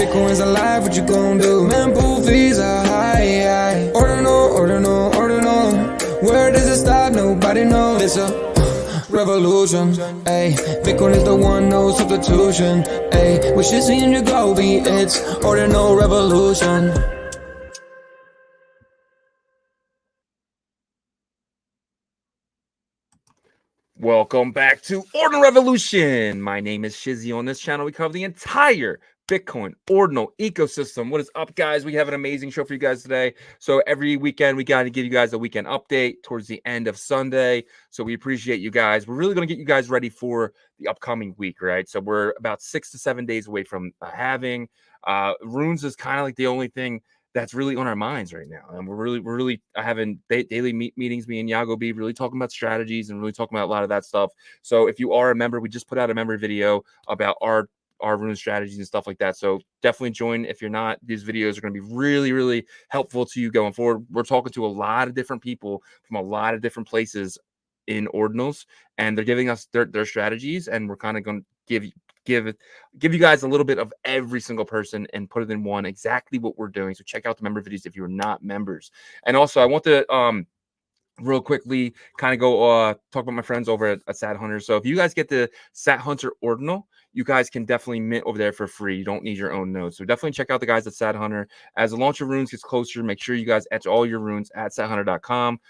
Bitcoin's alive, what you gon' do? Mempool fees are high. Ordinal. Where does it stop? Nobody knows. It's a revolution. Ay, Bitcoin is the one, no substitution. Ay, with Shizzy and Yagobi, it's Ordinal Revolution. Welcome back to Ordinal Revolution. My name is Shizzy. On this channel, we cover the entire Bitcoin ordinal ecosystem. What is up, guys? We have an amazing show for you guys today. So every weekend, we got to give you guys a weekend update towards the end of Sunday. So we appreciate you guys. We're really going to get you guys ready for the upcoming week, right? So we're about 6 to 7 days away from having. Runes is kind of like the only thing that's really on our minds right now. And we're really having daily meetings, me and Yagobi, really talking about strategies and really talking about a lot of that stuff. So if you are a member, we just put out a member video about our rune strategies and stuff like that. So definitely join. If you're not, these videos are going to be really helpful to you going forward. We're talking to a lot of different people from a lot of different places in ordinals, and they're giving us their strategies, and we're kind of going to give you guys a little bit of every single person and put it in one, exactly what we're doing. So check out the member videos if you're not members. And also I want to real quickly kind of go talk about my friends over at Sathunter. So if you guys get the Sathunter Ordinal, you guys can definitely mint over there for free. You don't need your own nodes. So definitely check out the guys at Sathunter. As the launch of runes gets closer, make sure you guys etch all your runes at sathunter.com.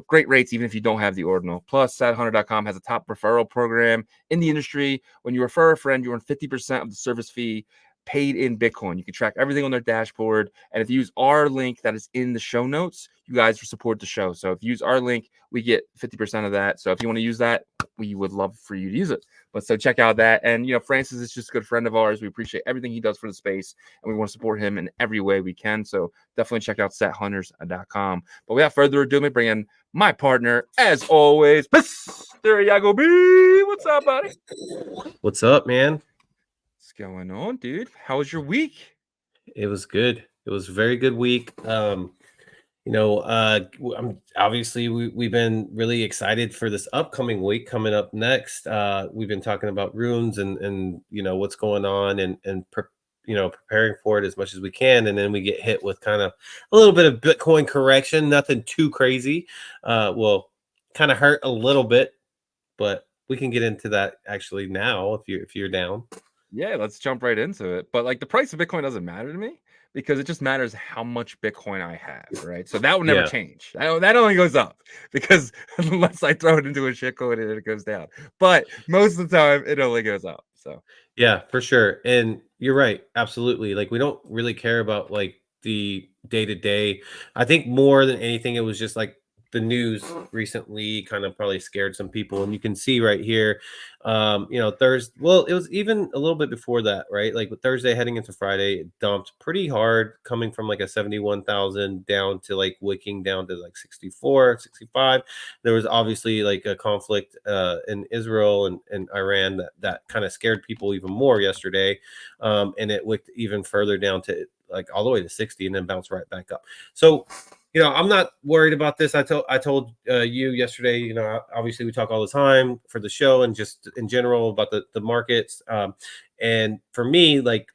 Great rates, even if you don't have the ordinal. Plus, sathunter.com has a top referral program in the industry. When you refer a friend, you earn 50% of the service fee paid in Bitcoin. You can track everything on their dashboard. And if you use our link that is in the show notes, you guys support the show. So if you use our link, we get 50% of that. So if you want to use that, we would love for you to use it. But so check out that. And, you know, Francis is just a good friend of ours. We appreciate everything he does for the space, and we want to support him in every way we can. So definitely check out sathunters.com. But without further ado, me bring in my partner, as always, Mr. Yagobi. What's up, buddy? What's up, man? What's going on, dude? How was your week? It was good. It was a very good week. Obviously we've been really excited for this upcoming week coming up next. We've been talking about runes and you know what's going on and preparing for it as much as we can, and then we get hit with kind of a little bit of Bitcoin correction, nothing too crazy. Well, kind of hurt a little bit, but we can get into that actually now if you're down. Yeah, let's jump right into it. But like the price of Bitcoin doesn't matter to me because it just matters how much Bitcoin I have, right? So that would never change. That only goes up because unless I throw it into a shitcoin and it goes down. But most of the time it only goes up. So yeah, for sure. And you're right. Absolutely. Like we don't really care about like the day to day. I think more than anything, it was just like the news recently kind of probably scared some people, and you can see right here Thursday, well, it was even a little bit before that, right? Like with Thursday heading into Friday, it dumped pretty hard, coming from like a 71,000 down to like wicking down to like 64, 65. There was obviously like a conflict in Israel and Iran that kind of scared people even more yesterday, and it wicked even further down to like all the way to 60 and then bounced right back up. So I'm not worried about this. I told you yesterday, obviously we talk all the time for the show and just in general about the markets. And for me, like,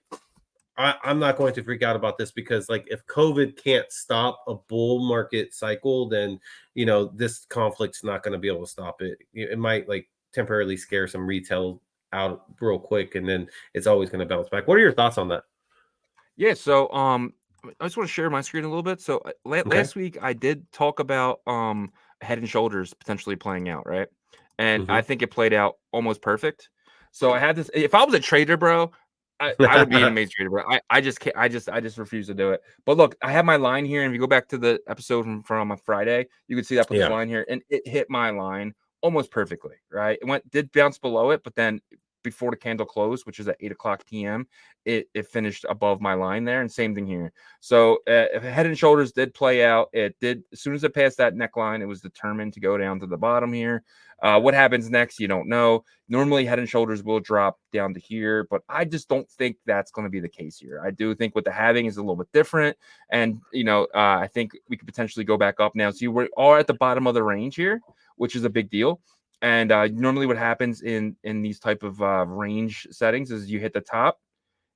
I'm not going to freak out about this because like if COVID can't stop a bull market cycle, then, this conflict's not going to be able to stop it. It might like temporarily scare some retail out real quick, and then it's always going to bounce back. What are your thoughts on that? yeah, so I just want to share my screen a little bit. So last week I did talk about Head and Shoulders potentially playing out, right? And I think it played out almost perfect. So I had this. If I was a trader, bro, I would be an amazing trader, bro. I just can't. I just refuse to do it. But look, I have my line here, and if you go back to the episode from a Friday, you can see that I put this line here, and it hit my line almost perfectly, right? It did bounce below it, but then before the candle closed, which is at 8 o'clock p.m., it finished above my line there, and same thing here. So if Head and Shoulders did play out, it did as soon as it passed that neckline, it was determined to go down to the bottom here. What happens next, you don't know. Normally, Head and Shoulders will drop down to here, but I just don't think that's going to be the case here. I do think what the halving is a little bit different, and I think we could potentially go back up now. So we are at the bottom of the range here, which is a big deal. And normally what happens in these type of range settings is you hit the top,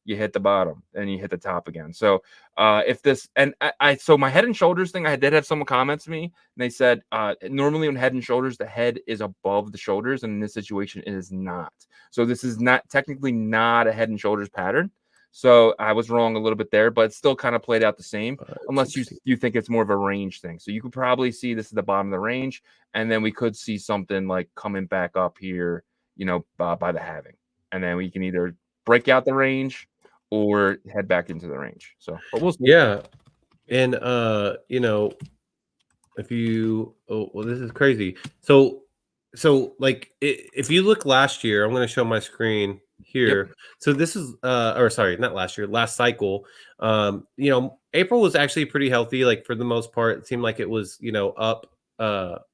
you hit the bottom and you hit the top again. So if this, and so my head and shoulders thing, I did have someone comment to me and they said normally on head and shoulders the head is above the shoulders, and in this situation it is not. So this is not technically not a head and shoulders pattern. So I was wrong a little bit there, but it still kind of played out the same, unless you think it's more of a range thing. So you could probably see this is the bottom of the range, and then we could see something like coming back up here, you know, by the halving, and then we can either break out the range or head back into the range. So, but we'll see. Yeah, and you know, if you, oh well, this is crazy. So like if you look last year, I'm going to show my screen here. Yep. So this is or sorry, not last year, last cycle. You know, April was actually pretty healthy, like for the most part. It seemed like it was, you know, up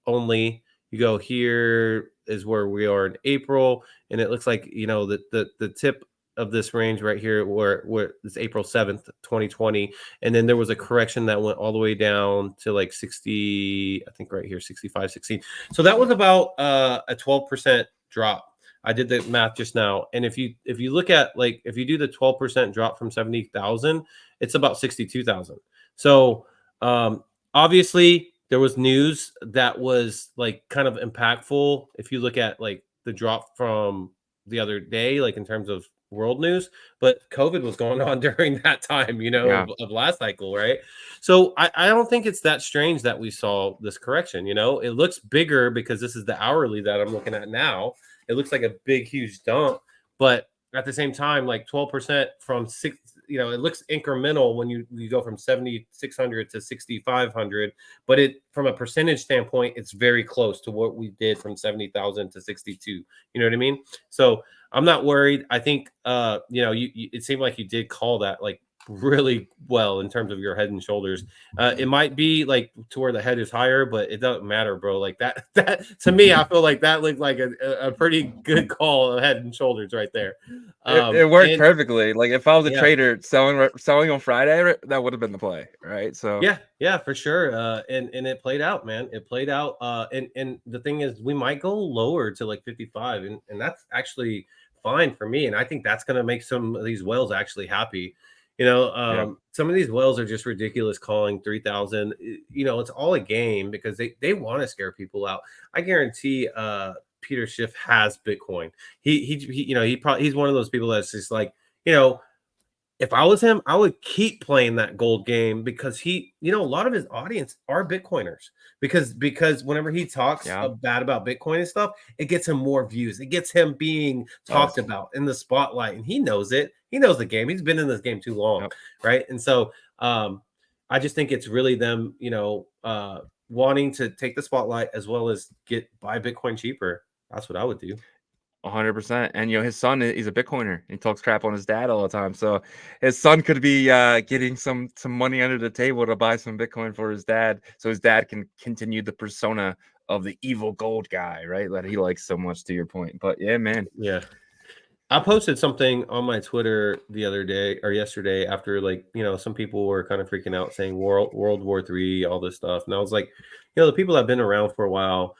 only. You go here is where we are in April, and it looks like, you know, the tip of this range right here where it's April 7th, 2020. And then there was a correction that went all the way down to like 60, I think right here, 65, 16. So that was about a 12% drop. I did the math just now. And if you look at, like, if you do the 12% drop from 70,000, it's about 62,000. So obviously there was news that was like kind of impactful. If you look at like the drop from the other day, like in terms of world news, but COVID was going on during that time, you know, Yeah. of last cycle, right? So I don't think it's that strange that we saw this correction. You know, it looks bigger because this is the hourly that I'm looking at now. It looks like a big, huge dump, but at the same time, like 12% from six, you know, it looks incremental when you go from 7,600 to 6,500, but it, from a percentage standpoint, it's very close to what we did from 70,000 to 62. You know what I mean? So I'm not worried. I think, you know, you it seemed like you did call that like really well in terms of your head and shoulders. It might be like to where the head is higher, but it doesn't matter, bro. Like that to me, I feel like that looked like a pretty good call of head and shoulders right there. It worked And perfectly. Like if I was a yeah, trader selling on Friday, that would have been the play, right? So yeah, for sure. And it played out, man. It played out. And the thing is, we might go lower to like 55, and that's actually fine for me. And I think that's gonna make some of these whales actually happy. You know, yeah, some of these whales are just ridiculous calling 3,000. You know, it's all a game because they want to scare people out. I guarantee Peter Schiff has Bitcoin. He you know, he's one of those people that's just like, you know, if I was him, I would keep playing that gold game because he, you know, a lot of his audience are Bitcoiners because whenever he talks yeah. bad about Bitcoin and stuff, it gets him more views. It gets him being talked Does. about in the spotlight, and he knows it. He knows the game. He's been in this game too long, Yep. right? And so, I just think it's really them, you know, wanting to take the spotlight as well as buy Bitcoin cheaper. That's what I would do. 100%. And you know, his son, he's a Bitcoiner. He talks crap on his dad all the time. So his son could be getting some money under the table to buy some Bitcoin for his dad, so his dad can continue the persona of the evil gold guy, right? That he likes so much. To your point, but yeah, man. Yeah. I posted something on my Twitter the other day or yesterday after, like, you know, some people were kind of freaking out saying World War III, all this stuff. And I was like, you know, the people that have been around for a while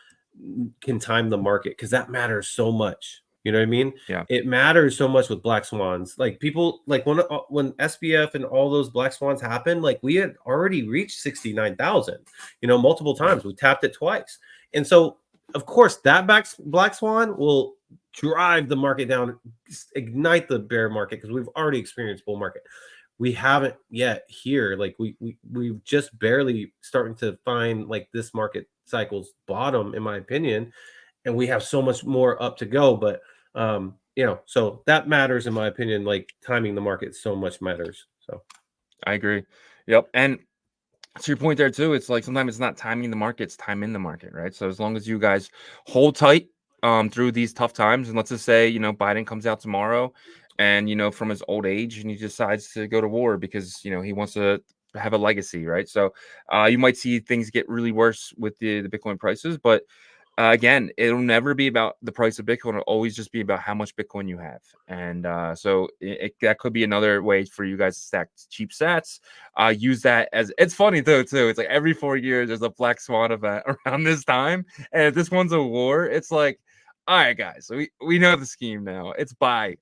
can time the market because that matters so much. You know what I mean? Yeah. It matters so much with black swans. Like people, like when SBF and all those black swans happened, like we had already reached 69,000, you know, multiple times. We tapped it twice. And so, of course, that black swan will drive the market down, ignite the bear market because we've already experienced bull market. We haven't yet here. Like we've just barely starting to find like this market cycle's bottom, in my opinion, and we have so much more up to go. But you know, so that matters in my opinion. Like timing the market so much matters. So I agree. Yep. And to your point there too, it's like sometimes it's not timing the market, it's time in the market, right? So as long as you guys hold tight through these tough times, and let's just say, you know, Biden comes out tomorrow and, you know, from his old age and he decides to go to war because, you know, he wants to have a legacy, right? So you might see things get really worse with the Bitcoin prices, but again, it'll never be about the price of Bitcoin. It'll always just be about how much Bitcoin you have. And so that could be another way for you guys to stack cheap sats. Use that as, it's funny though, too. It's like every 4 years there's a black swan event around this time. And if this one's a war, it's like, All right, guys. So we know the scheme now. It's buy.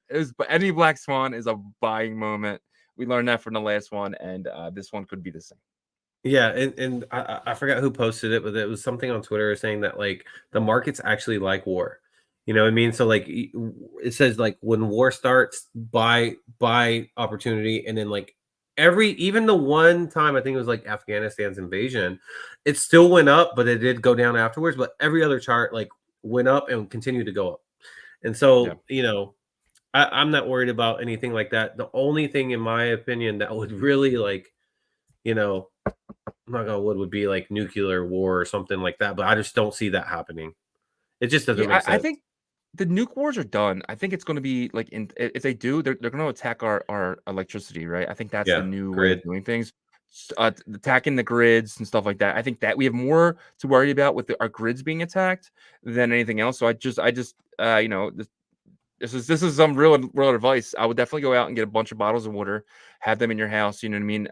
Any black swan is a buying moment. We learned that from the last one, and this one could be the same. Yeah, and I forgot who posted it, but it was something on Twitter saying that like the markets actually like war. You know what I mean? So like it says like when war starts, buy opportunity, and then like even the one time I think it was like Afghanistan's invasion, it still went up, but it did go down afterwards. But every other chart like went up and continued to go up. And Yeah. so I'm not worried about anything like that. The only thing, in my opinion, that would really like you know knock on wood would be like nuclear war or something like that, but I just don't see that happening. It just doesn't Yeah, make I sense. think the nuke wars are done. I think it's going to be like if they do, they're going to attack our electricity, right? I think that's the Yeah, new way of grid. doing things. Attacking the grids and stuff like that. I think that we have more to worry about with our grids being attacked than anything else. So this is some real advice. I would definitely go out and get a bunch of bottles of water, have them in your house. You know what I mean?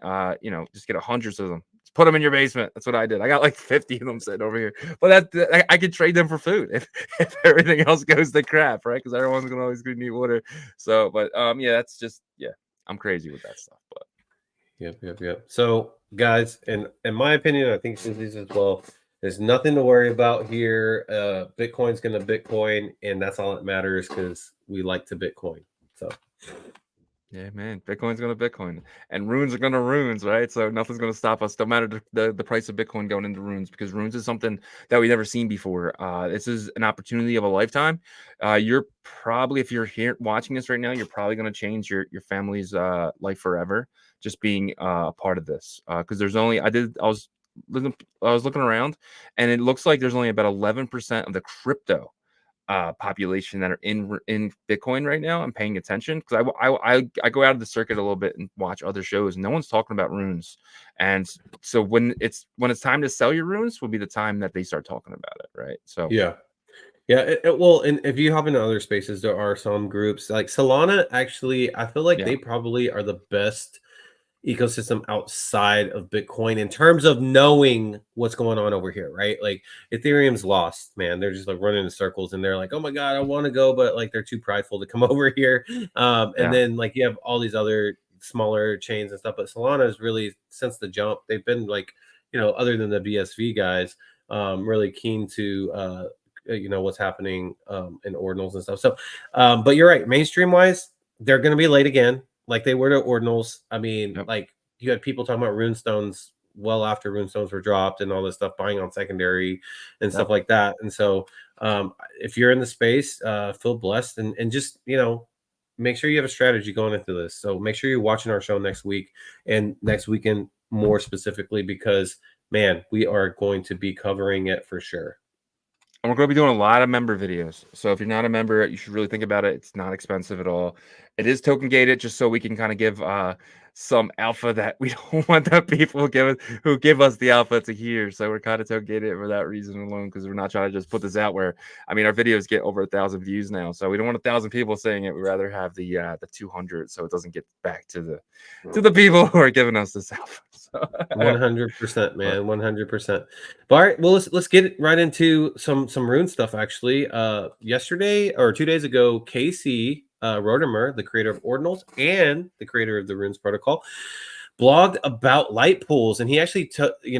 Just get hundreds of them. Just put them in your basement. That's what I did. I got like 50 of them sitting over here. But I could trade them for food if everything else goes to crap, right? Because everyone's gonna always need water. So, but yeah, that's just I'm crazy with that stuff. But Yep. So, guys, in my opinion, I think Susie's as well. There's nothing to worry about here. Bitcoin's gonna Bitcoin, and that's all that matters because we like to Bitcoin. So, yeah, man, Bitcoin's gonna Bitcoin, and runes are gonna runes, right? So nothing's gonna stop us, no matter the price of Bitcoin going into runes, because runes is something that we've never seen before. This is an opportunity of a lifetime. You're probably, if you're here watching this right now, you're probably gonna change your family's life forever, just being a part of this. Because there's only I was looking around, and it looks like there's only about 11% of the crypto population that are in Bitcoin right now. I'm paying attention because I go out of the circuit a little bit and watch other shows. No one's talking about runes, and so when it's time to sell your runes, will be the time that they start talking about it, right? So yeah. Yeah, well, and if you hop into other spaces, there are some groups like Solana. Actually, I feel like yeah, they probably are the best ecosystem outside of Bitcoin in terms of knowing what's going on over here, right? Like Ethereum's lost, man. They're just like running in circles and they're like, oh my God, I want to go, but like they're too prideful to come over here. And yeah, then like you have all these other smaller chains and stuff, but Solana is really since the jump, they've been like, other than the BSV guys, really keen to what's happening in ordinals and stuff. So but you're right, mainstream wise, they're gonna be late again like they were to ordinals. I mean, yep, like you had people talking about runestones well after runestones were dropped and all this stuff, buying on secondary and stuff yep. like that. And so, if you're in the space, feel blessed and just make sure you have a strategy going into this. So make sure you're watching our show next week and next weekend more specifically because man, we are going to be covering it for sure. And we're going to be doing a lot of member videos. So if you're not a member, you should really think about it. It's not expensive at all. It is token gated just so we can kind of give some alpha that we don't want the people who give us the alpha to hear. So we're kind of token gated for that reason alone, because we're not trying to just put this out where, I mean, our videos get over 1,000 views now. So we don't want 1,000 people saying it. We'd rather have the 200 so it doesn't get back to the people who are giving us this alpha. So, 100%, but man, 100%. But all right, well, let's get right into some rune stuff. Actually, yesterday or 2 days ago, Casey Rodemer, the creator of Ordinals and the creator of the Runes Protocol, blogged about light pools, and he actually took, he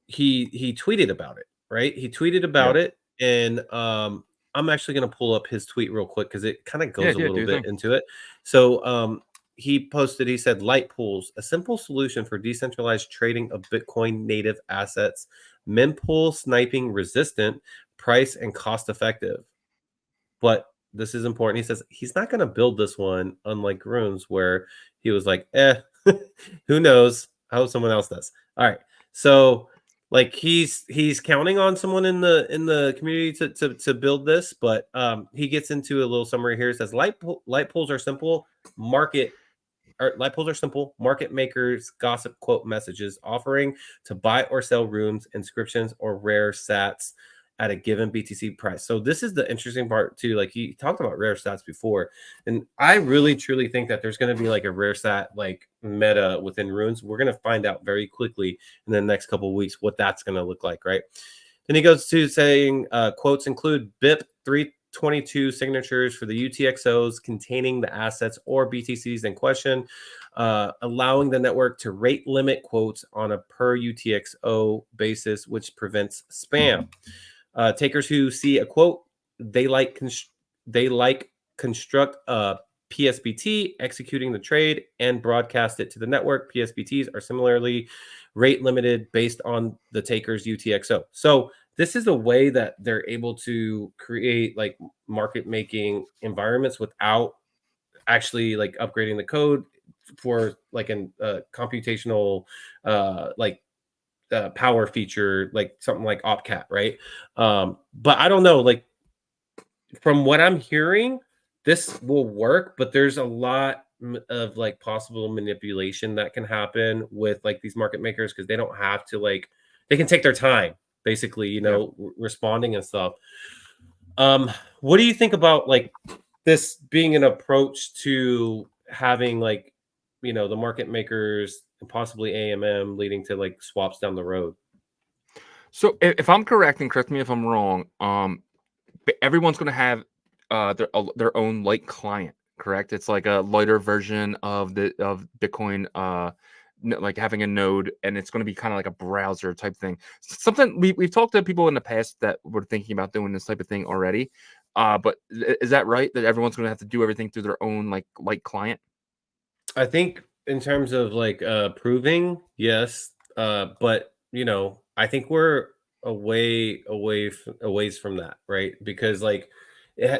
tweeted about it. Right, he tweeted yeah. about it, and I'm actually going to pull up his tweet real quick because it kind of Yeah, goes a yeah, do little your bit thing. into it. So he posted, he said, light pools, a simple solution for decentralized trading of Bitcoin native assets, mempool sniping resistant, price and cost effective. But this is important. He says he's not going to build this one, unlike Runes, where he was like, who knows? I hope someone else does. All right. So like he's counting on someone in the community to build this, but he gets into a little summary here. It says light pools are simple light pools are simple market makers gossip quote messages offering to buy or sell runes, inscriptions, or rare sats at a given BTC price. So this is the interesting part too. Like he talked about rare stats before, and I really truly think that there's going to be like a rare stat like meta within runes. We're going to find out very quickly in the next couple of weeks what that's going to look like, right? Then he goes to saying quotes include BIP 322 signatures for the UTXOs containing the assets or BTCs in question, allowing the network to rate limit quotes on a per UTXO basis, which prevents spam. Takers who see a quote they like construct a PSBT, executing the trade and broadcast it to the network. PSBTs are similarly rate limited based on the taker's UTXO. So this is a way that they're able to create like market making environments without actually like upgrading the code for like an computational power feature, like something like opcat, right? But I don't know, like from what I'm hearing, this will work, but there's a lot of like possible manipulation that can happen with like these market makers because they don't have to like they can take their time basically, you Yeah. know, responding and stuff. Um, what do you think about like this being an approach to having like you know the market makers and possibly AMM leading to like swaps down the road? So if I'm correct, and correct me if I'm wrong, everyone's going to have their own light client, correct? It's like a lighter version of Bitcoin, like having a node, and it's going to be kind of like a browser type thing. Something we've talked to people in the past that were thinking about doing this type of thing already. But is that right? That everyone's going to have to do everything through their own like light client? I think in terms of like proving, yes. But you know, I think we're a ways from that, right? Because like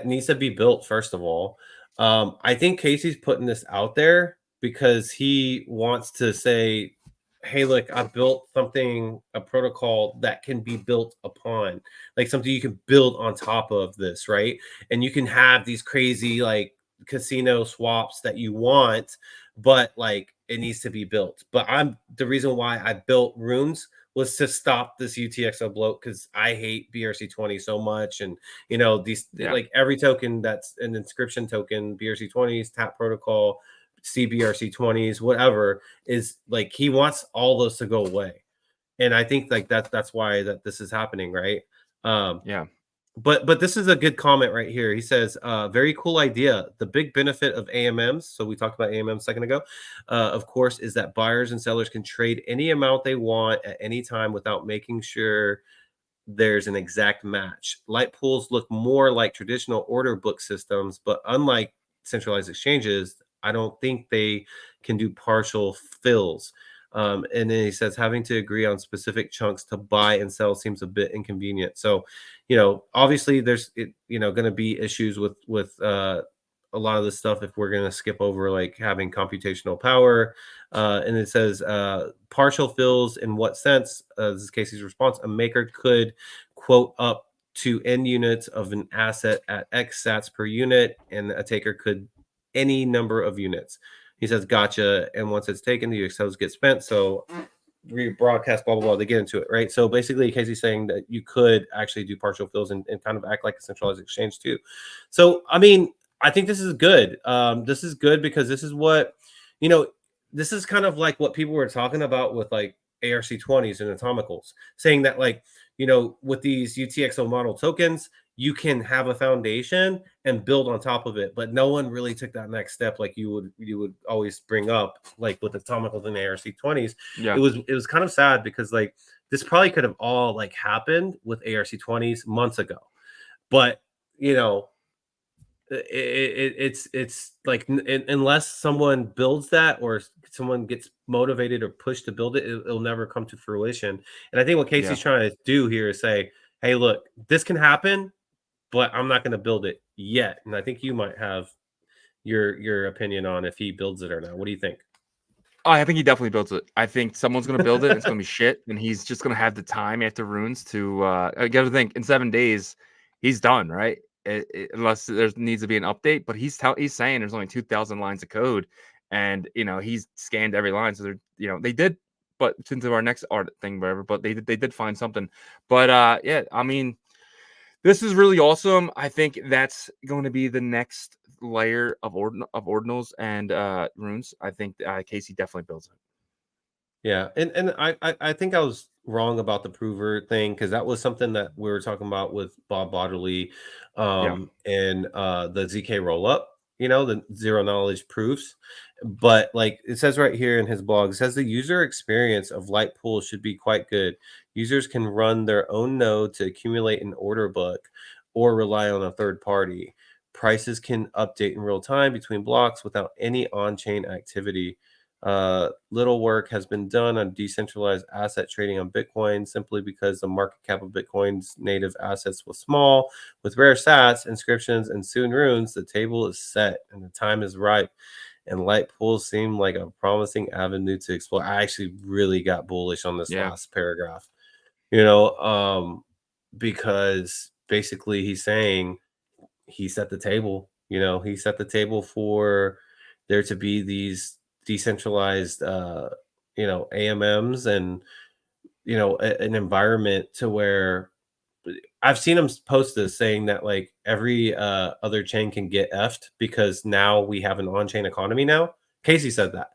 needs to be built first of all. I think Casey's putting this out there because he wants to say, hey, look, I built something, a protocol that can be built upon, like something you can build on top of this, right? And you can have these crazy like casino swaps that you want, but like it needs to be built. But I'm the reason why I built runes was to stop this UTXO bloat because I hate BRC20 so much. And you know, these Yeah, like every token that's an inscription token, BRC20s, tap protocol, CBRC20s, whatever, is like he wants all those to go away. And I think like that's why that this is happening, right? Um, yeah. but this is a good comment right here. He says, "Very cool idea. The big benefit of AMMs, so we talked about AMMs a second ago, of course, is that buyers and sellers can trade any amount they want at any time without making sure there's an exact match. Light pools look more like traditional order book systems, but unlike centralized exchanges, I don't think they can do partial fills." And then he says having to agree on specific chunks to buy and sell seems a bit inconvenient. So, you know, obviously there's going to be issues with a lot of this stuff if we're going to skip over like having computational power. And it says partial fills in what sense? This is Casey's response. A maker could quote up to n units of an asset at X sats per unit, and a taker could any number of units. He says, gotcha. And once it's taken, the UXOs get spent. So rebroadcast, blah, blah, blah. They get into it, right? So basically, Casey's saying that you could actually do partial fills and kind of act like a centralized exchange too. So, I mean, I think this is good. This is good because this is what, you know, this is kind of like what people were talking about with like ARC20s and atomicals, saying that like, you know, with these UTXO model tokens, you can have a foundation and build on top of it, but no one really took that next step like you would always bring up like with atomicals and ARC20s. Yeah. It was kind of sad because like this probably could have all like happened with ARC20s months ago, but you know it's like unless someone builds that or someone gets motivated or pushed to build it, it'll never come to fruition. And I think what Yeah. Casey's trying to do here is say, hey, look, this can happen, but I'm not going to build it yet. And I think you might have your opinion on if he builds it or not. What do you think? Oh, I think he definitely built it. I think someone's gonna build it, and it's gonna be shit, and he's just gonna have the time after runes to I gotta think in 7 days, he's done, right? Unless there needs to be an update, but he's saying there's only 2,000 lines of code, and you know, he's scanned every line. So they're they did, but into our next art thing, whatever, but they did find something. But yeah, I mean, this is really awesome. I think that's going to be the next layer of ordinals and runes. I think Casey definitely builds it. Yeah, and I think I was wrong about the prover thing because that was something that we were talking about with Bob Bodley, Yeah. and the ZK roll up. You know, the zero knowledge proofs. But like it says right here in his blog, it says the user experience of light pools should be quite good. Users can run their own node to accumulate an order book or rely on a third party. Prices can update in real time between blocks without any on-chain activity. Little work has been done on decentralized asset trading on Bitcoin simply because the market cap of Bitcoin's native assets was small. With rare sats, inscriptions, and soon runes, the table is set and the time is ripe. And light pools seem like a promising avenue to explore. I actually really got bullish on this Yeah. last paragraph, you know, because basically he's saying he set the table, you know, he set the table for there to be these decentralized, you know, AMMs and, you know, an environment to where I've seen him post this saying that like every other chain can get effed because now we have an on-chain economy now. Casey said that.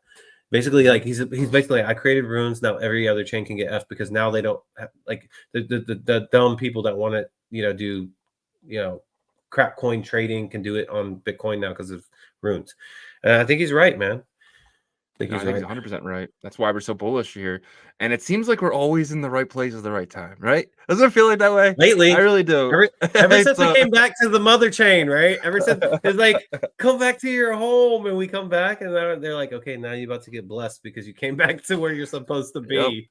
Basically, like he's basically I created runes now every other chain can get effed because now they don't have, like the dumb people that want to do crap coin trading can do it on Bitcoin now because of runes. And I think he's right, man. I think No, he's I think right. he's 100% right. That's why we're so bullish here. And it seems like we're always in the right place at the right time, right? Doesn't it feel like that way? I Lately, really do. ever since we So, came back to the mother chain, right? Ever since it's like, come back to your home, and we come back, and they're like, okay, now you're about to get blessed because you came back to where you're supposed to yep, be.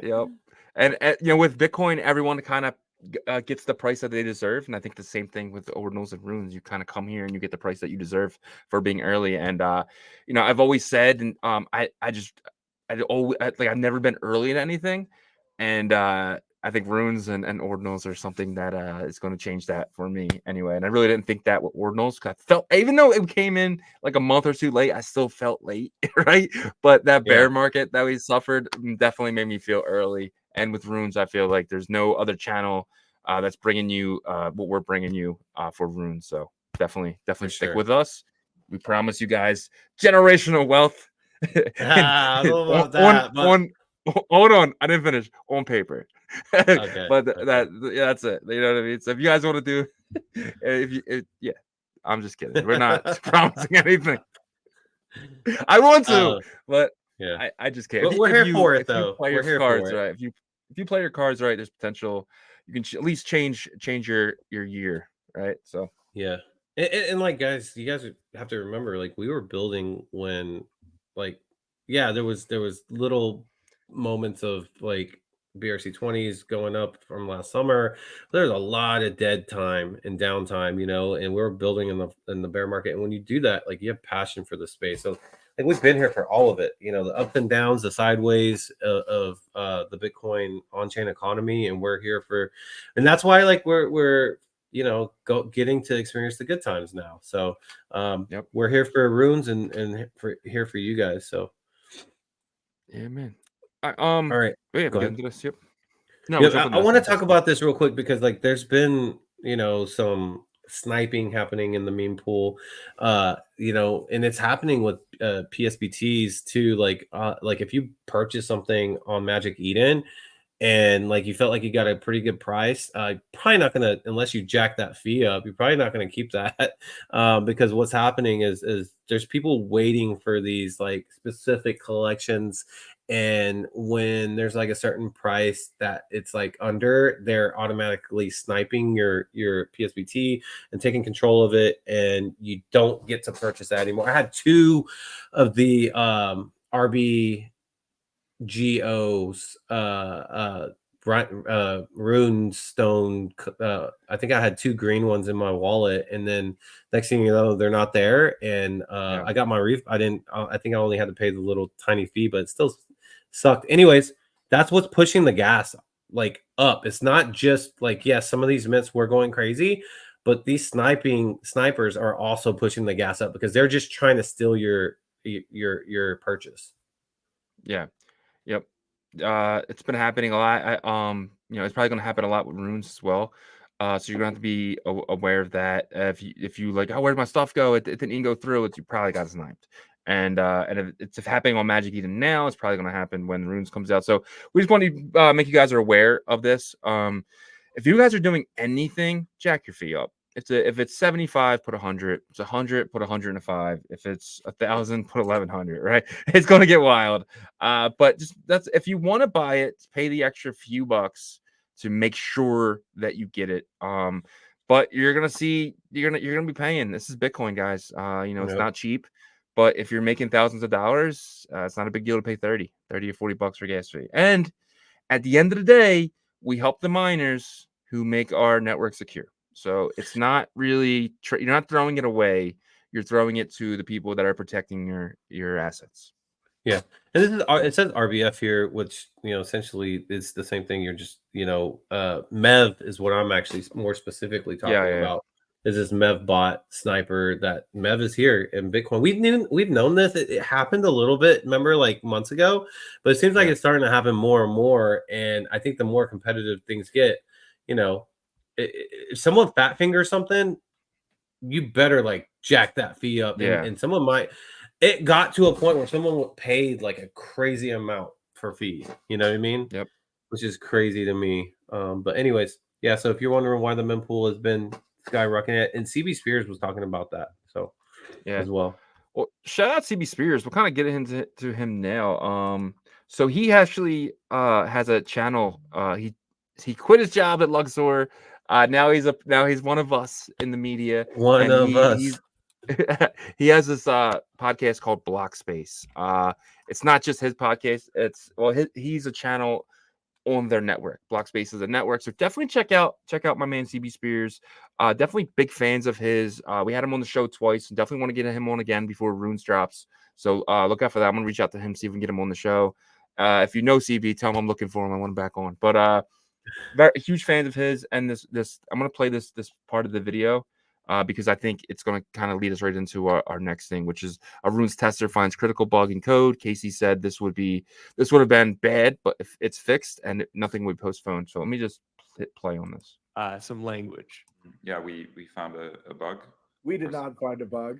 yep. And with Bitcoin, everyone kind of gets the price that they deserve, and I think the same thing with ordinals and runes. You kind of come here and you get the price that you deserve for being early. And I've always said, and I've never been early in anything, and I think runes and ordinals are something that is going to change that for me anyway. And I really didn't think that with ordinals, 'cause I felt, even though it came in like a month or two late, I still felt late, right? But that Yeah, bear market that we suffered definitely made me feel early. And with runes, I feel like there's no other channel that's bringing you what we're bringing you for runes. So definitely for stick sure. with us. We promise you guys generational wealth. and, I and don't know about that, but hold on, I didn't finish. On paper. okay, But okay. that's it. You know what I mean? So if you guys want to do, yeah, I'm just kidding. We're not promising anything. I want to, Oh, but yeah. I just can't. But we're here for it, If you though. play We're your here cards for it. right, if you play your cards right, there's potential. You can at least change your year, right? So Yeah. And like guys, you guys have to remember, like we were building when, like, yeah, there was little moments of like BRC20s going up from last summer. There's a lot of dead time and downtime, and we were building in the bear market. And when you do that, like you have passion for the space. So like we've been here for all of it, the up and downs, the sideways of the Bitcoin on-chain economy, and we're here for, and that's why like we're getting to experience the good times now. So yep, we're here for runes and here for you guys. So yeah, man. all right, Yeah, we go get ahead. into this. Yep. No, Yeah, we'll jump into I this. want to Jump talk into this. about this real quick because like there's been some sniping happening in the meme pool, and it's happening with PSBTs too. Like if you purchase something on Magic Eden and like you felt like you got a pretty good price, probably not gonna, unless you jack that fee up, you're probably not gonna keep that, because what's happening is there's people waiting for these like specific collections, and when there's like a certain price that it's like under, they're automatically sniping your PSBT and taking control of it, and you don't get to purchase that anymore. I had two of the RB GOs, rune stone. I think I had two green ones in my wallet, and then next thing you know, they're not there. And Yeah. I got my reef. I didn't. I think I only had to pay the little tiny fee, but it still sucked. Anyways, that's what's pushing the gas like up. It's not just like, yes, some of these mints were going crazy, but these snipers are also pushing the gas up because they're just trying to steal your purchase. Yeah. Yep. It's been happening a lot. It's probably gonna happen a lot with runes as well. So you're gonna have to be aware of that. If you like, oh, where'd my stuff go? It didn't even go through. You probably got sniped. And if it's happening on Magic Eden now, it's probably going to happen when Runes comes out. So we just want to make you guys aware of this. If you guys are doing anything, jack your fee up. If it's 75, put 100. If it's 100, put 105. If it's 1,000, put 1,100. Right? It's going to get wild. But just that's if you want to buy it, pay the extra few bucks to make sure that you get it. But you're gonna see you're gonna be paying. This is Bitcoin, guys. It's not cheap. But if you're making thousands of dollars, it's not a big deal to pay 30 or 40 bucks for gas fee. And at the end of the day, we help the miners who make our network secure. So it's not really you're not throwing it away. You're throwing it to the people that are protecting your assets. Yeah, and this is it says RBF here, which essentially is the same thing. You're just MEV is what I'm actually more specifically talking about. Is this MEV bot sniper that MEV is here in Bitcoin? We've known this. It happened a little bit, remember, like months ago, but it seems like it's starting to happen more and more. And I think the more competitive things get, if someone fat fingers something, you better like jack that fee up. And someone might. It got to a point where someone paid like a crazy amount for fees. You know what I mean? Yep. Which is crazy to me. But anyways, yeah. So if you're wondering why the mempool has been skyrocketing it, and CB Spears was talking about that. So as well. Well, shout out CB Spears. We'll kind of get into him now. So he actually has a channel. He quit his job at Luxor. Now he's one of us in the media. One of us. He has this podcast called Block Space. It's not just his podcast. He's a channel on their network. Block Space is a network, so definitely check out my man CB Spears. Definitely big fans of his. We had him on the show twice, and definitely want to get him on again before Runes drops. So look out for that. I'm gonna reach out to him, see if we can get him on the show. If you know CB, tell him I'm looking for him. I want him back on. But very huge fans of his, and this I'm gonna play this part of the video. Because I think it's going to kind of lead us right into our next thing, which is a Runes tester finds critical bug in code. Casey said this would have been bad, but if it's fixed and nothing would postpone. So let me just hit play on this. Some language. Yeah, we found a bug. We did not find a bug.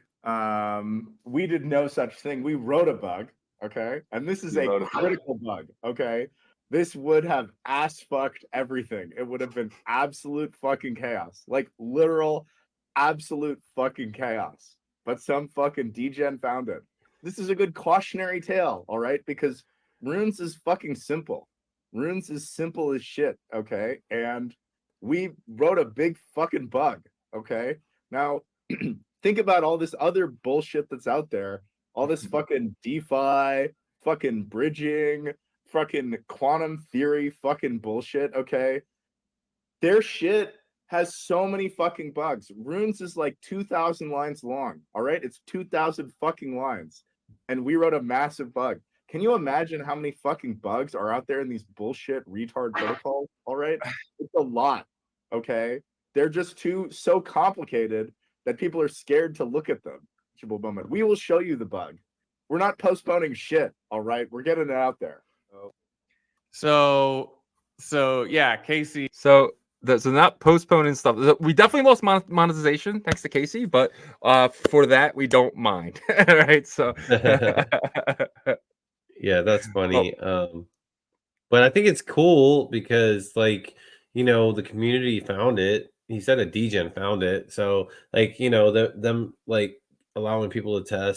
We did no such thing. We wrote a bug, okay? And this is a critical bug, okay? This would have ass fucked everything. It would have been absolute fucking chaos. Like literal absolute fucking chaos. But some fucking degen found it. This is a good cautionary tale, all right? Because Runes is fucking simple. Runes is simple as shit, okay? And we wrote a big fucking bug, okay? Now, think about all this other bullshit that's out there. All this fucking DeFi, fucking bridging, fucking quantum theory fucking bullshit, okay? Their shit has so many fucking bugs. Runes is like 2,000 lines long, all right? It's 2,000 fucking lines. And we wrote a massive bug. Can you imagine how many fucking bugs are out there in these bullshit retard protocols, all right? It's a lot, okay? They're just so complicated that people are scared to look at them. We will show you the bug. We're not postponing shit, all right? We're getting it out there. So yeah, Casey. So not postponing stuff. We definitely lost monetization thanks to Casey, but for that we don't mind. Right? So yeah, that's funny. But I think it's cool because the community found it. He said a degen found it. So them allowing people to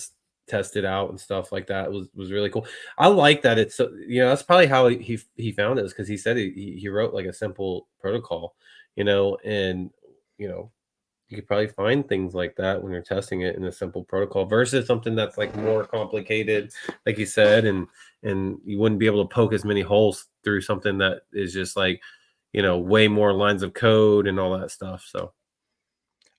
test it out and stuff like that was really cool. I like that. It's that's probably how he found it, because he said he wrote like a simple protocol, and you could probably find things like that when you're testing it in a simple protocol versus something that's like more complicated, like you said, and you wouldn't be able to poke as many holes through something that is just like way more lines of code and all that stuff. So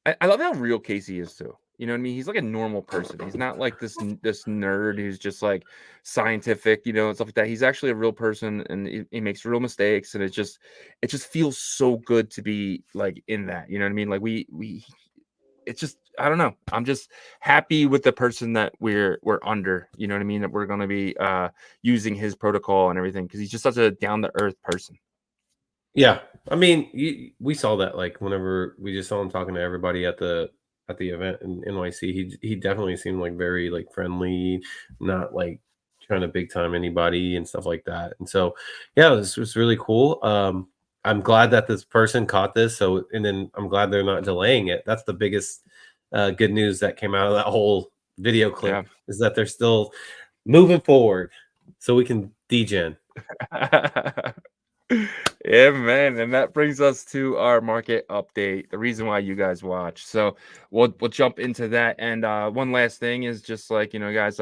I love how real Casey is too. You know what I mean? He's like a normal person. He's not like this nerd who's just like scientific, and stuff like that. He's actually a real person, and he makes real mistakes, and it just feels so good to be like in that. You know what I mean? Like it's just, I don't know. I'm just happy with the person that we're under. You know what I mean? That we're gonna be using his protocol and everything, because he's just such a down to earth person. Yeah, I mean, we saw that like whenever we just saw him talking to everybody at the at the event in NYC. He definitely seemed like very like friendly, not like trying to big time anybody and stuff like that. And so yeah, it was really cool. I'm glad that this person caught this. So and then I'm glad they're not delaying it. That's the biggest good news that came out of that whole video clip is that they're still moving forward so we can degen. Yeah, man, and that brings us to our market update, the reason why you guys watch. So we'll jump into that. And one last thing is just like, you know, guys,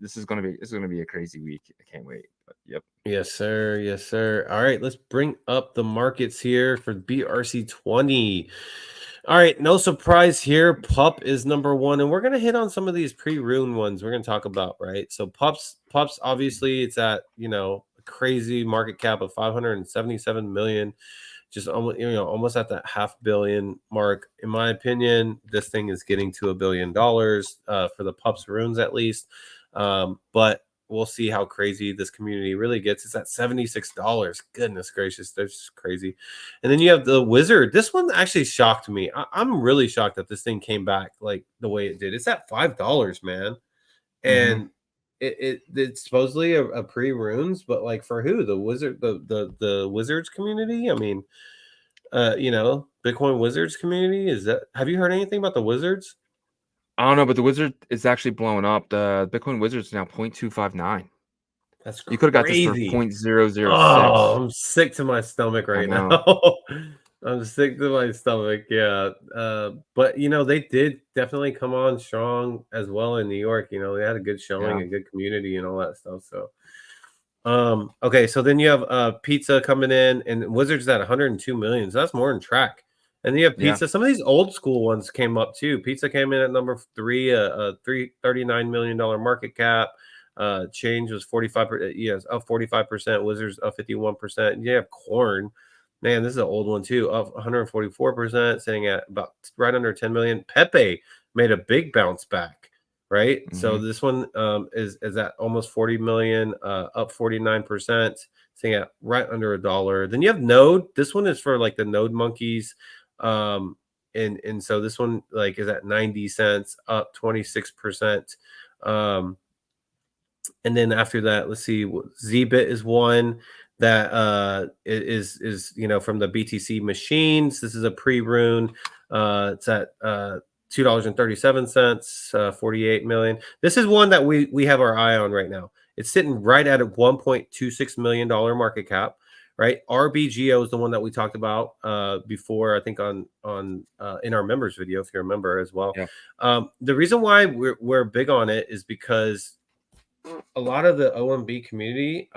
this is gonna be a crazy week. I can't wait. But yep. Yes, sir. Yes, sir. All right, let's bring up the markets here for BRC20. All right, no surprise here. Pup is number one, and we're gonna hit on some of these pre-rune ones we're gonna talk about, right? So pups, obviously, it's at a crazy market cap of 577 million, just almost almost at that $500 million mark. In my opinion, this thing is getting to $1 billion for the pups runes at least, but we'll see how crazy this community really gets. It's at $76. Goodness gracious, that's crazy. And then you have the wizard. This one actually shocked me. I'm really shocked that this thing came back like the way it did. It's at $5, man. And it's supposedly a pre-runes, but like for who? The wizard, the wizards community? I mean, Bitcoin wizards community. Have you heard anything about the wizards? I don't know, but the wizard is actually blowing up. The Bitcoin wizard is now 0.259. That's crazy. You could have got this for 0.006. Oh, I'm sick to my stomach right now. I'm sick to my stomach. Yeah. But they did definitely come on strong as well in New York. They had a good showing, a good community and all that stuff. So okay, so then you have pizza coming in, and Wizards at 102 million. So that's more than track. And then you have pizza. Some of these old school ones came up too. Pizza came in at number 3, $39 million market cap. Change was 45%. Yes, up 45%. Wizards up 51%. And you have corn. Man, this is an old one too. Up 144%, sitting at about right under 10 million. Pepe made a big bounce back. Right. So this one is at almost 40 million, up 49%, sitting at right under $1. Then you have Node. This one is for like the Node monkeys. And so this one like is at 90 cents, up 26%. And then after that, let's see, Zbit is one that is from the BTC machines. This is a pre-rune. It's at $2.37, 48 million. This is one that we have our eye on right now. It's sitting right at a $1.26 million market cap. Right, RBGO is the one that we talked about before. I think on in our members video, if you remember as well. Yeah. The reason why we're big on it is because a lot of the OMB community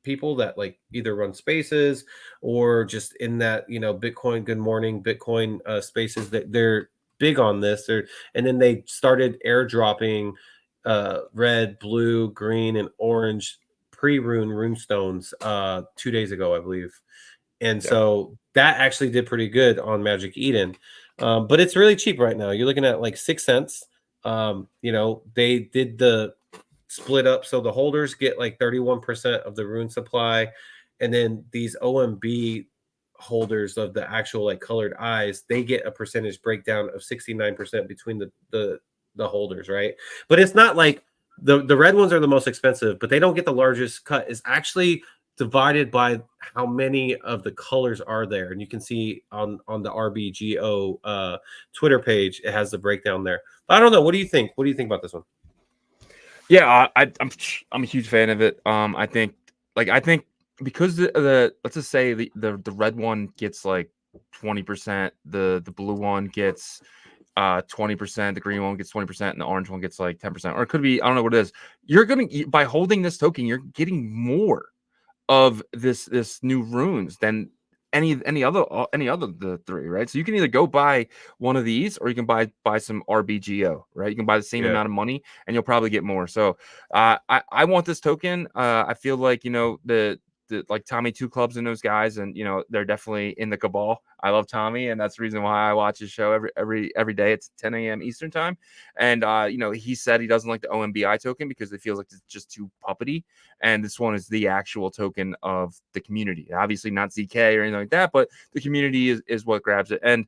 people that like either run spaces or just in that Bitcoin Good Morning Bitcoin spaces, that they're big on this. And then they started airdropping red, blue, green, and orange pre-rune runestones 2 days ago, I believe. And so that actually did pretty good on Magic Eden. But it's really cheap right now. You're looking at like 6 cents. They did the split up, so the holders get like 31% of the rune supply, and then these OMB holders of the actual like colored eyes, they get a percentage breakdown of 69% between the holders, right? But it's not like the red ones are the most expensive, but they don't get the largest cut. It's actually divided by how many of the colors are there, and you can see on the RBGO Twitter page, it has the breakdown there. But I don't know. What do you think? What do you think about this one? Yeah, I'm a huge fan of it. I think because the let's just say the red one gets like 20%, the blue one gets 20%, the green one gets 20%, and the orange one gets like 10%, or it could be, I don't know what it is. You're gonna, by holding this token, you're getting more of this new runes than any other the three, right? So you can either go buy one of these, or you can buy some RBGO, right? You can buy the same amount of money and you'll probably get more. So I want this token. I feel like the like Tommy Two Clubs and those guys, and you know they're definitely in the cabal. I love Tommy, and that's the reason why I watch his show every day. It's 10 a.m. Eastern time, and you know he said he doesn't like the OMBI token because it feels like it's just too puppety, and this one is the actual token of the community. Obviously not ZK or anything like that, but the community is what grabs it. And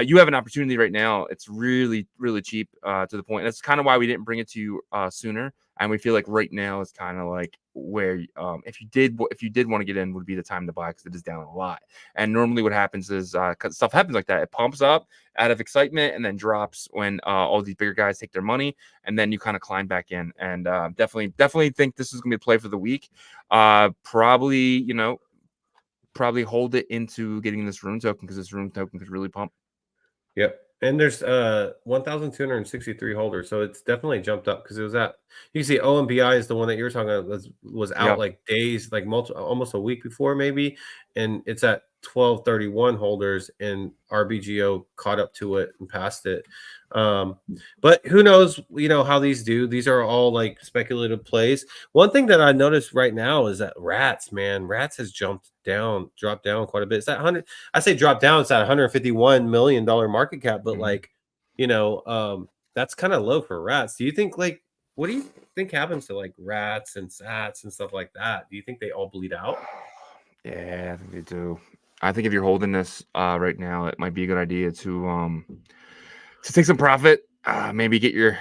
you have an opportunity right now. It's really cheap to the point. That's kind of why we didn't bring it to you sooner. And we feel like right now is kind of like where if you did want to get in would be the time to buy because it is down a lot. And normally what happens is stuff happens like that. It pumps up out of excitement and then drops when all these bigger guys take their money, and then you kind of climb back in. And definitely think this is gonna be a play for the week. Probably hold it into getting this rune token because this rune token could really pump. Yep. And there's 1,263 holders, so it's definitely jumped up because it was at, you can see OMBI is the one that you were talking about was out like days, like almost a week before maybe, and it's at 1,231 holders, and RBGO caught up to it and passed it. But who knows, how these do. These are all like speculative plays. One thing that I noticed right now is that Rats has dropped down quite a bit. It's at 100. I say drop down. It's at $151 million market cap, but that's kind of low for Rats. Do you think what do you think happens to like Rats and Sats and stuff like that? Do you think they all bleed out? Yeah, I think they do. I think if you're holding this right now, it might be a good idea to take some profit. Maybe get your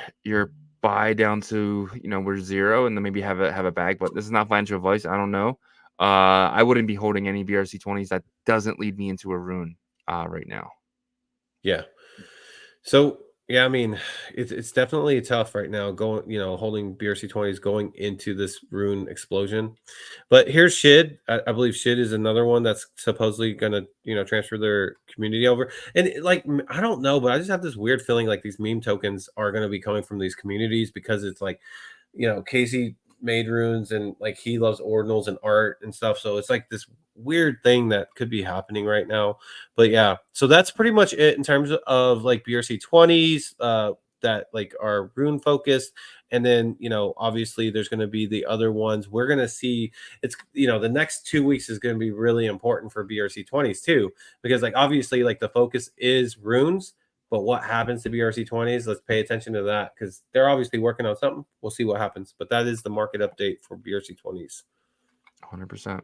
buy down to we're 0, and then maybe have a bag. But this is not financial advice. I don't know. I wouldn't be holding any BRC20s. That doesn't lead me into a rune right now. Yeah. So yeah, I mean, it's definitely tough right now holding BRC20s going into this rune explosion. But here's Shid. I believe Shid is another one that's supposedly gonna transfer their community over. And I don't know, but I just have this weird feeling like these meme tokens are gonna be coming from these communities because it's like, Casey made runes and like he loves ordinals and art and stuff, so it's like this weird thing that could be happening right now. But yeah, so that's pretty much it in terms of like BRC20s that like are rune focused. And then obviously there's going to be the other ones we're going to see. It's the next 2 weeks is going to be really important for BRC20s too, because like obviously like the focus is runes. But what happens to BRC20s? Let's pay attention to that because they're obviously working on something. We'll see what happens. But that is the market update for BRC20s. 100%.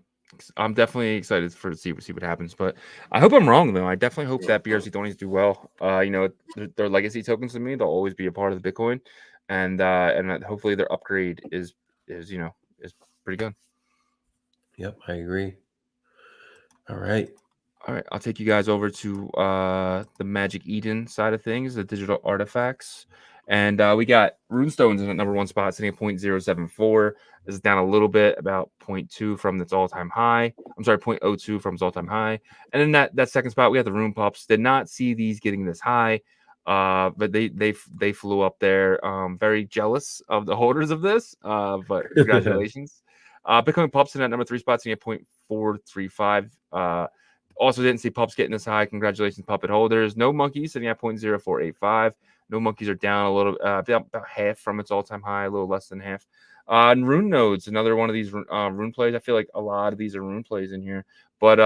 I'm definitely excited to see what happens. But I hope I'm wrong, though. I definitely hope that BRC20s do well. Their legacy tokens to me, they'll always be a part of the Bitcoin. And hopefully their upgrade is pretty good. Yep, I agree. All right, I'll take you guys over to the Magic Eden side of things, the digital artifacts. And we got Runestones in at number 1 spot, sitting at 0.074. This is down a little bit, about 0.2 from its all-time high. I'm sorry, 0.02 from its all-time high. And in that second spot, we have the Rune Pups. Did not see these getting this high, but they flew up there. Very jealous of the holders of this, but congratulations. Bitcoin Pups in at number 3 spot, sitting at 0.435. Also didn't see Pups getting this high. Congratulations, puppet holders. No Monkeys sitting at 0.0485. No Monkeys are down a little, about half from its all-time high, a little less than half. And Rune Nodes, another one of these rune plays. I feel like a lot of these are rune plays in here. But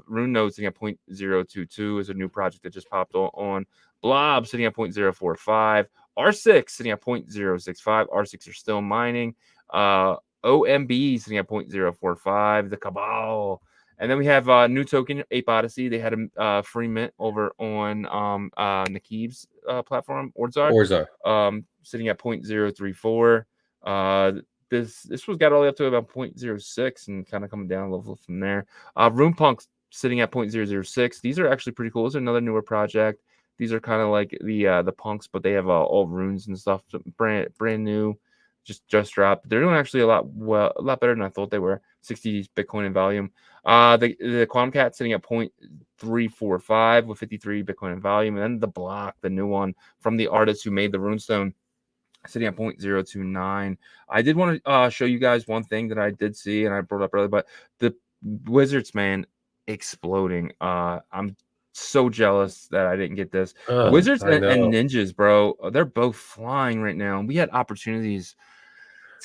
Rune Nodes sitting at 0.022 is a new project that just popped on. Blob sitting at 0.045. R6 sitting at 0.065. R6 are still mining. OMB sitting at 0.045. The Cabal. And then we have new token, Ape Odyssey. They had a free mint over on Nakib's platform, Ordzar. Sitting at 0.034. This was got all the way up to about 0.06 and kind of coming down a little from there. Rune Punk's sitting at 0.006. These are actually pretty cool. This is another newer project. These are kind of like the punks, but they have all runes and stuff. Brand new. Just dropped. They're doing actually a lot better than I thought they were. 60 Bitcoin in volume. The Quantum Cat sitting at 0.345 with 53 Bitcoin in volume. And then the Block, the new one from the artist who made the Runestone, sitting at 0.029. I did want to show you guys one thing that I did see and I brought up earlier, but the Wizards, man, exploding. I'm so jealous that I didn't get this. Wizards and Ninjas, bro, they're both flying right now. We had opportunities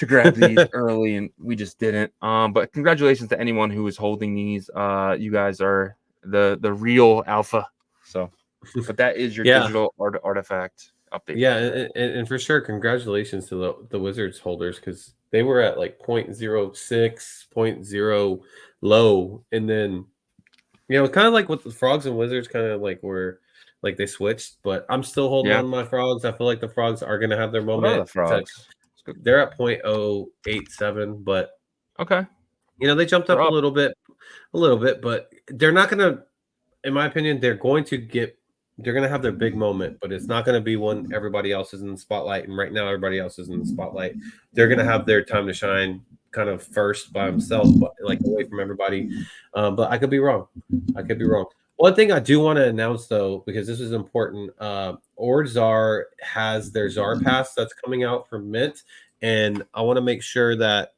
to grab these early, and we just didn't. But congratulations to anyone who is holding these. You guys are the real alpha. So, but that is your Yeah. digital artifact update. Yeah, and for sure, congratulations to the Wizards holders, because they were at like 0.06, 0.0 low, and then kind of like with the Frogs and Wizards, kind of like were like they switched, but I'm still holding on to my Frogs. I feel like the Frogs are gonna have their What are moment. the Frogs? They're at 0.087, but Okay, they jumped up They're a up. little bit, but they're not gonna, in my opinion, they're going to have their big moment, but it's not going to be when everybody else is in the spotlight. And right now, everybody else is in the spotlight. They're going to have their time to shine kind of first by themselves, but like away from everybody. But I could be wrong. One thing I do want to announce, though, because this is important, Ordzar has their Czar Pass that's coming out for Mint. And I want to make sure that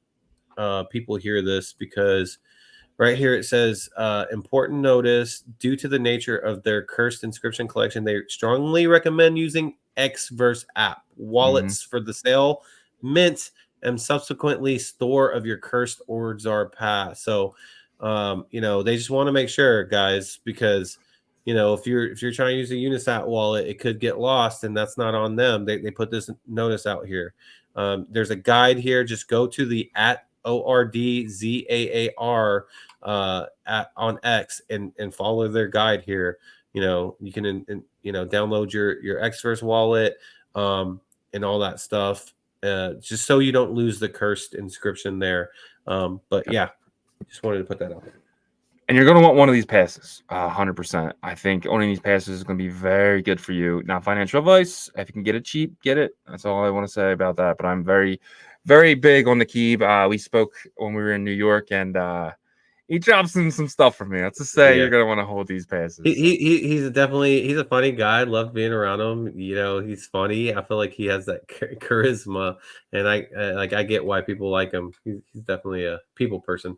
people hear this, because right here it says, important notice, due to the nature of their cursed inscription collection, they strongly recommend using Xverse app wallets for the sale, mint, and subsequently store of your cursed Ordzar pass. So they just want to make sure, guys, because if you're trying to use a Unisat wallet, it could get lost, and that's not on them. They put this notice out here. There's a guide here. Just go to the at ORDZAAR on X and follow their guide here. You can download your Xverse wallet and all that stuff, just so you don't lose the cursed inscription there. But yeah, just wanted to put that out there. And you're going to want one of these passes, 100%. I think owning these passes is going to be very good for you. Not financial advice. If you can get it cheap, get it. That's all I want to say about that. But I'm very, very big on the Keeb. We spoke when we were in New York, and he dropped some stuff for me. That's to say, you're going to want to hold these passes. He's a funny guy. I love being around him. He's funny. I feel like he has that charisma, and I get why people like him. He's definitely a people person.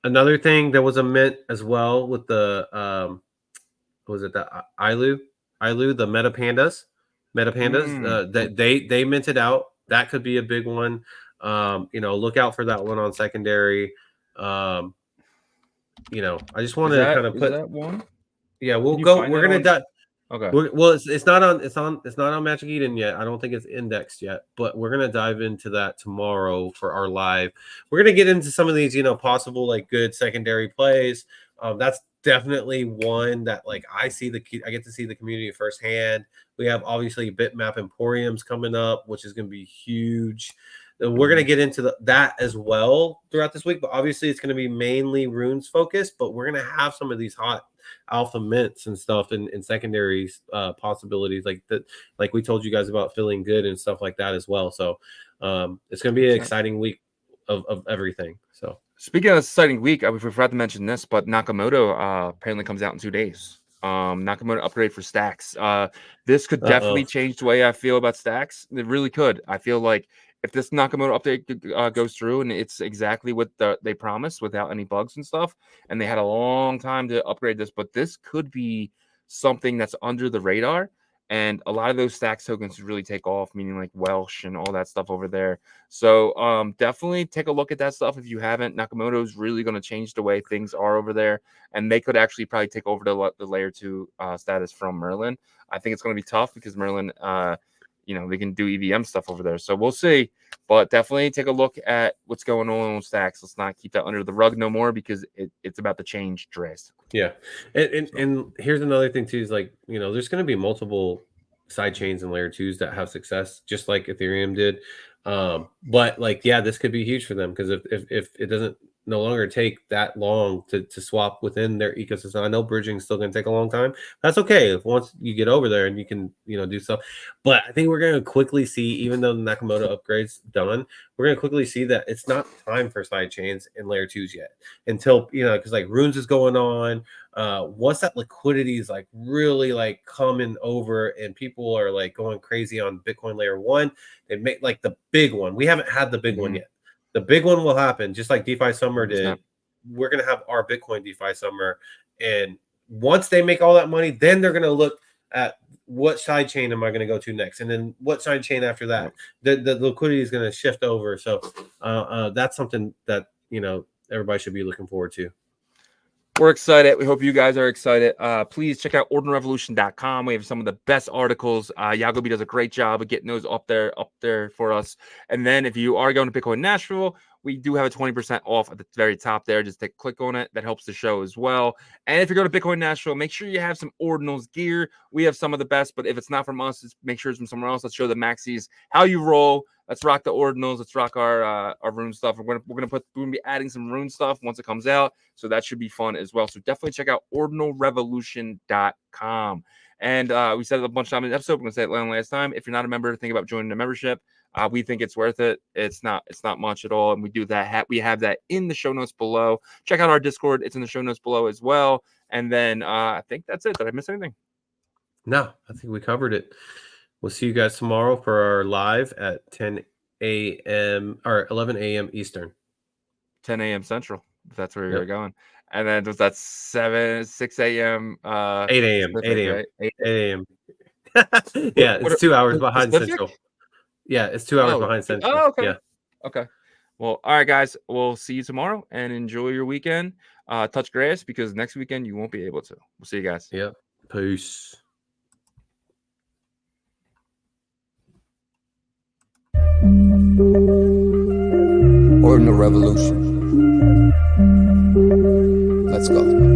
Another thing, there was a mint as well with the was it the Ilu, the Meta Pandas that they minted out. That could be a big one. Look out for that one on secondary. I just want to kind of put that one. Yeah, we're gonna dive. Okay. It's not on Magic Eden yet. I don't think it's indexed yet, but we're gonna dive into that tomorrow for our live. We're gonna get into some of these, possible like good secondary plays. That's definitely one that like I get to see the community firsthand. We have obviously Bitmap Emporiums coming up, which is gonna be huge. We're going to get into that as well throughout this week, but obviously it's going to be mainly runes focused, but we're going to have some of these hot alpha mints and stuff in secondaries possibilities like we told you guys about feeling good and stuff like that as well. So it's going to be an exciting week of everything. So speaking of exciting week, we forgot to mention this, but Nakamoto apparently comes out in 2 days. Nakamoto upgrade for stacks. This could definitely change the way I feel about stacks. It really could. I feel like if this Nakamoto update goes through and it's exactly what they promised without any bugs and stuff, and they had a long time to upgrade this, but this could be something that's under the radar. And a lot of those stacks tokens really take off, meaning like Welsh and all that stuff over there. So definitely take a look at that stuff if you haven't. Nakamoto is really going to change the way things are over there, and they could actually probably take over the layer 2 status from Merlin. I think it's going to be tough because Merlin, they can do EVM stuff over there. So we'll see. But definitely take a look at what's going on with stacks. Let's not keep that under the rug no more, because it's about to change drastically. Yeah. And here's another thing too, is like, there's going to be multiple side chains and layer 2s that have success, just like Ethereum did. But like, yeah, this could be huge for them, because if it doesn't no longer take that long to swap within their ecosystem. I know bridging is still going to take a long time. That's okay if once you get over there and you can, do stuff. But I think we're going to quickly see, even though the Nakamoto upgrade's done, we're going to quickly see that it's not time for side chains and layer 2s yet, until, because like Runes is going on. Once that liquidity is like really like coming over and people are like going crazy on Bitcoin layer 1, they make like the big one. We haven't had the big one yet. The big one will happen, just like DeFi Summer did. We're going to have our Bitcoin DeFi Summer. And once they make all that money, then they're going to look at what side chain am I going to go to next, and then what side chain after that. The liquidity is going to shift over. So that's something that everybody should be looking forward to. We're excited. We hope you guys are excited. Please check out ordinalrevolution.com. We have some of the best articles. Yagobi does a great job of getting those up there for us. And then if you are going to Bitcoin Nashville, we do have a 20% off at the very top there. Just click on it. That helps the show as well. And if you're going to Bitcoin Nashville, make sure you have some Ordinals gear. We have some of the best, but if it's not from us, make sure it's from somewhere else. Let's show the maxis how you roll. Let's rock the Ordinals. Let's rock our rune stuff. We're gonna be adding some rune stuff once it comes out, so that should be fun as well. So definitely check out ordinalrevolution.com. And we said it a bunch of times in the episode. We're gonna say it last time. If you're not a member, think about joining the membership. We think it's worth it. It's not much at all, and we do that. We have that in the show notes below. Check out our Discord. It's in the show notes below as well. And then I think that's it. Did I miss anything? No, I think we covered it. We'll see you guys tomorrow for our live at 10 a.m. or 11 a.m. Eastern. 10 a.m. Central, if that's where you're going. And then was that 6 a.m. 8 a.m. Pacific, 8 a.m. right? 8 a.m. Yeah, it's 2 hours behind Pacific? Central. Yeah, it's 2 hours behind Central. Oh, okay. Yeah. Okay. Well, all right, guys. We'll see you tomorrow and enjoy your weekend. Touch grass because next weekend you won't be able to. We'll see you guys. Yeah. Peace. Ordinal Revolution. Let's go.